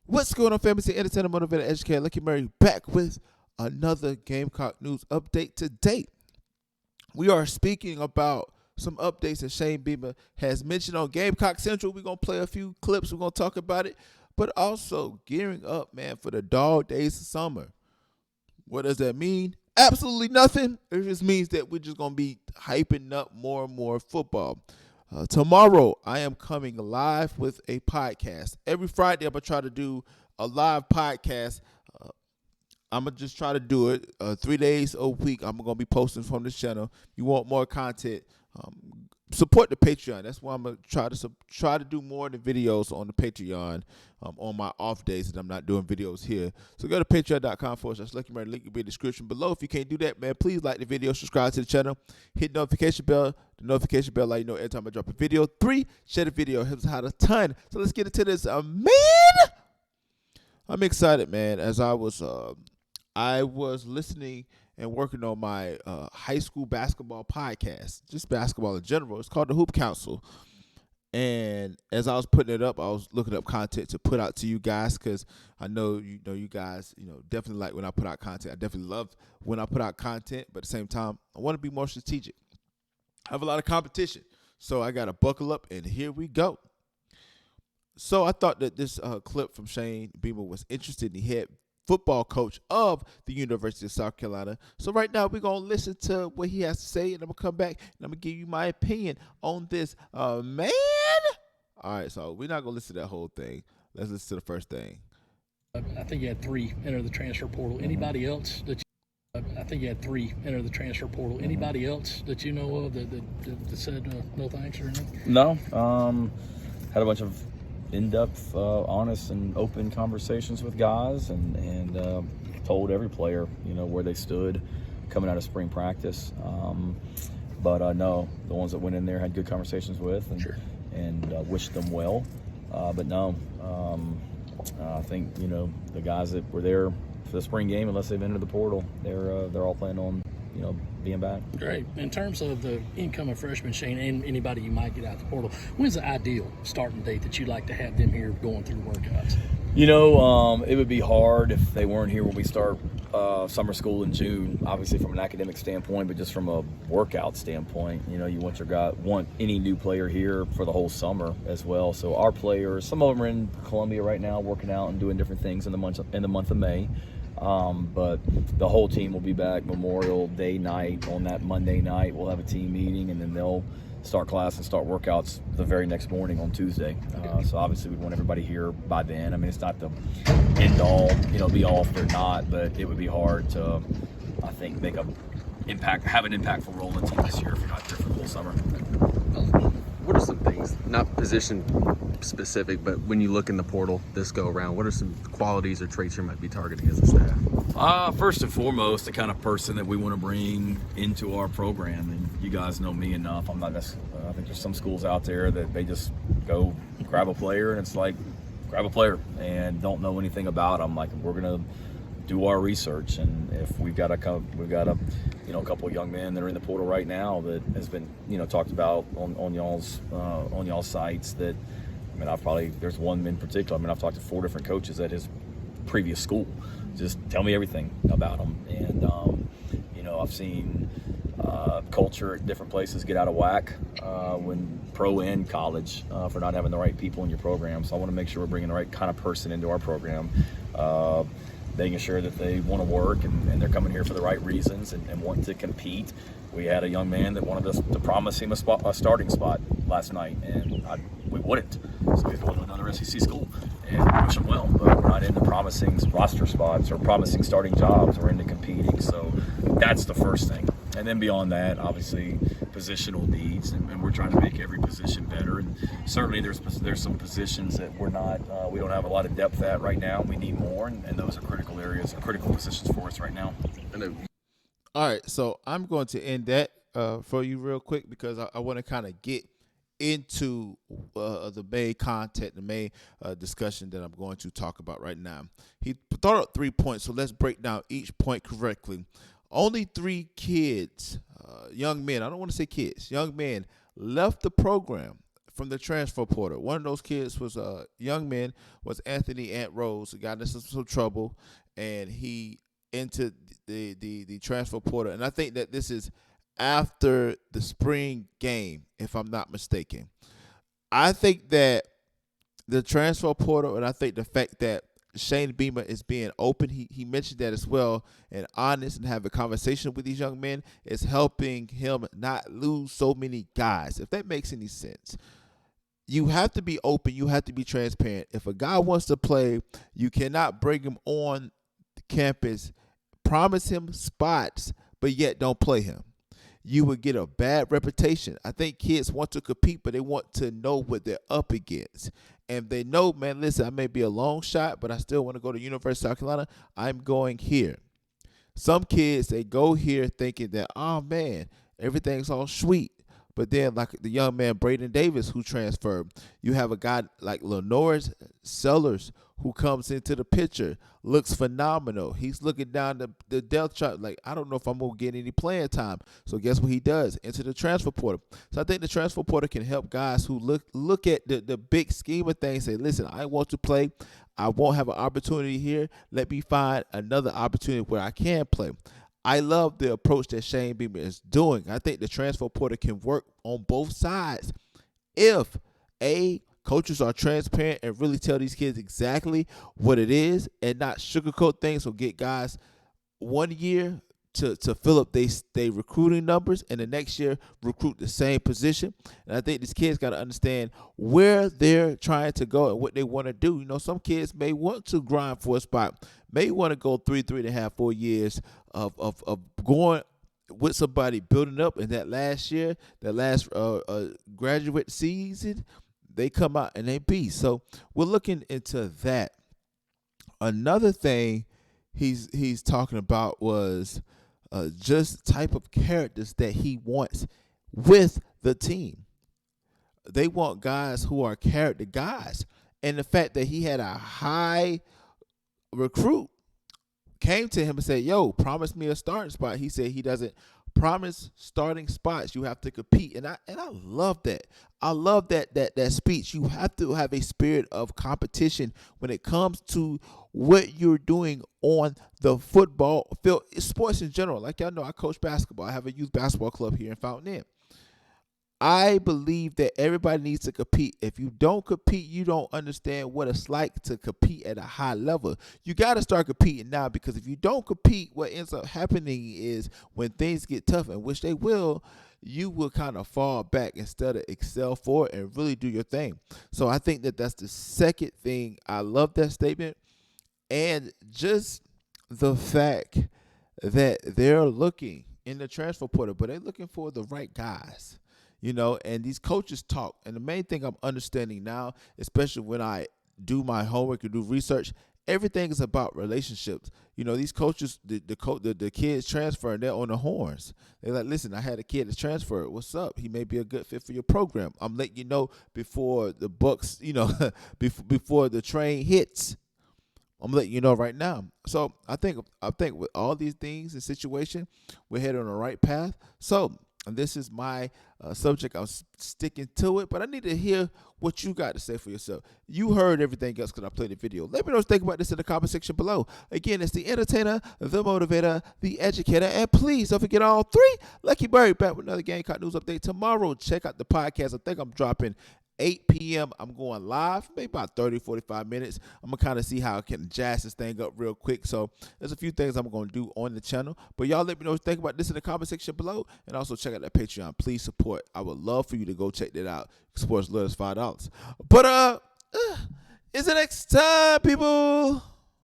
What's going on, family? Entertainer, motivator, educator, Lucky Murray, back with another Gamecock news update today. We are speaking about some updates that Shane Beamer has mentioned on Gamecock Central. We're going to play a few clips. We're going to talk about it, but also gearing up, man, for the dog days of summer. What does that mean? Absolutely nothing. It just means that we're just going to be hyping up more and more football. Tomorrow, I am coming live with a podcast. Every Friday, I'm going to try to do a live podcast. I'm going to just try to do it 3 days a week. I'm going to be posting from this channel. You want more content, support the Patreon. That's why I'm going to try to do more of the videos on the Patreon on my off days that I'm not doing videos here. So go to patreon.com/Lucky Murray. Link will be in the description below. If you can't do that, man, please like the video, subscribe to the channel, hit the notification bell. The notification bell let you know every time I drop a video. 3, share the video. It helps out a ton. So let's get into this. Man, I'm excited, man. As I was listening and working on my high school basketball podcast, just basketball in general. It's called the Hoop Council. And as I was putting it up, I was looking up content to put out to you guys because I know you guys definitely like when I put out content. I definitely love when I put out content, but at the same time, I want to be more strategic. I have a lot of competition, so I got to buckle up, and here we go. So I thought that this clip from Shane Beamer was interesting. He had football coach of the University of South Carolina. So right now we're going to listen to what he has to say, and I'm going to come back, and I'm going to give you my opinion on this. Man! All right, so we're not going to listen to that whole thing. Let's listen to the first thing. I think you had 3 enter the transfer portal. Anybody else that I think you had 3 enter the transfer portal. Anybody else that you know of that said no thanks or anything? No. Had a bunch of in-depth, honest, and open conversations with guys, and told every player, where they stood coming out of spring practice. But no, the ones that went in there had good conversations with, and Sure. Wished them well. But no, I think the guys that were there for the spring game, unless they've entered the portal, they're all planning on being back. Great. In terms of the incoming freshmen, Shane, and anybody you might get out the portal, when's the ideal starting date that you'd like to have them here going through workouts? It would be hard if they weren't here when we start summer school in June, obviously from an academic standpoint, but just from a workout standpoint, you want any new player here for the whole summer as well. So our players, some of them are in Columbia right now working out and doing different things in the month of May. But the whole team will be back Memorial Day night. On that Monday night, we'll have a team meeting, and then they'll start class and start workouts the very next morning on Tuesday. So obviously we'd want everybody here by then. I mean, it's not the end all, be all if they're not, but it would be hard to, I think, have an impactful role in the team this year if you're not there for the whole summer. What are some things, not position specific, but when you look in the portal this go around, what are some qualities or traits you might be targeting as a staff? First and foremost, the kind of person that we want to bring into our program, and you guys know me enough. I'm not necessarily, I think there's some schools out there that they just go grab a player, and it's like, grab a player and don't know anything about them. Like, we're going to do our research, and if we've got a couple of young men that are in the portal right now that has been talked about on y'all's sites. That there's one in particular. I've talked to 4 different coaches at his previous school. Just tell me everything about him, and I've seen culture at different places get out of whack when pro and college for not having the right people in your program. So I want to make sure we're bringing the right kind of person into our program. Making sure that they want to work and they're coming here for the right reasons and want to compete. We had a young man that wanted us to promise him a starting spot last night, and we wouldn't. So he's going to another SEC school, and we wish him well. But we're not into promising roster spots or promising starting jobs. We're into competing. So that's the first thing. And then beyond that, obviously, positional needs, and we're trying to make every position better. And certainly, there's some positions that we don't have a lot of depth at right now. We need more, and those are critical areas, critical positions for us right now. All right, so I'm going to end that for you real quick because I want to kind of get into the main content, the main discussion that I'm going to talk about right now. He thought up 3 points, so let's break down each point correctly. Only 3 kids, young men, I don't want to say kids, young men left the program from the transfer portal. One of those kids was a young man, was Anthony Ant Rose. He got into some trouble, and he entered the transfer portal. And I think that this is after the spring game, if I'm not mistaken. I think that the transfer portal, and I think the fact that Shane Beamer is being open, he mentioned that as well, and honest and have a conversation with these young men is helping him not lose so many guys, if that makes any sense. You have to be open. You have to be transparent. If a guy wants to play, you cannot bring him on the campus, promise him spots, but yet don't play him. You would get a bad reputation. I think kids want to compete, but they want to know what they're up against. And they know, man, listen, I may be a long shot, but I still want to go to University of South Carolina. I'm going here. Some kids, they go here thinking that, oh, man, everything's all sweet. But then, like the young man Braden Davis who transferred, you have a guy like Lenore's Sellers who comes into the picture, looks phenomenal. He's looking down the depth chart like, I don't know if I'm going to get any playing time. So guess what he does? Into the transfer portal. So I think the transfer portal can help guys who look at the big scheme of things, say, listen, I want to play. I won't have an opportunity here. Let me find another opportunity where I can play. I love the approach that Shane Beamer is doing. I think the transfer portal can work on both sides if, coaches are transparent and really tell these kids exactly what it is and not sugarcoat things or get guys 1 year to fill up they recruiting numbers and the next year recruit the same position. And I think these kids got to understand where they're trying to go and what they want to do. You know, some kids may want to grind for a spot, may want to go 3.5, 4 years of going with somebody, building up, in that last year, that last graduate season, they come out and they beat. So we're looking into that. Another thing he's talking about was just type of characters that he wants with the team. They want guys who are character guys. And the fact that he had a high recruit came to him and said, yo, promise me a starting spot. He said he doesn't promise starting spots. You have to compete. And I love that. I love that speech. You have to have a spirit of competition when it comes to what you're doing on the football field. Sports in general. Like y'all know, I coach basketball. I have a youth basketball club here in Fountain Inn. I believe that everybody needs to compete. If you don't compete, you don't understand what it's like to compete at a high level. You got to start competing now, because if you don't compete, what ends up happening is when things get tough, and which they will, you will kind of fall back instead of excel forward and really do your thing. So I think that that's the second thing. I love that statement. And just the fact that they're looking in the transfer portal, but they're looking for the right guys. You know, and these coaches talk. And the main thing I'm understanding now, especially when I do my homework and do research, everything is about relationships. You know, these coaches, the kids transfer, and they're on the horns. They're like, listen, I had a kid that's transferred. What's up? He may be a good fit for your program. I'm letting you know before the Bucks, you know, before the train hits. I'm letting you know right now. So I think with all these things and situation, we're headed on the right path. So, and this is my subject. I'm sticking to it, but I need to hear what you got to say for yourself. You heard everything else because I played the video. Let me know what you think about this in the comment section below. Again, it's the entertainer, the motivator, the educator, and please don't forget all three. Lucky Berry back with another Gamecock news update tomorrow. Check out the podcast. I think I'm dropping 8 p.m. I'm going live, maybe about 30, 45 minutes. I'm going to kind of see how I can jazz this thing up real quick. So there's a few things I'm going to do on the channel. But y'all let me know what you think about this in the comment section below. And also check out that Patreon. Please support. I would love for you to go check that out. Sports Lures $5. But, is it next time, people?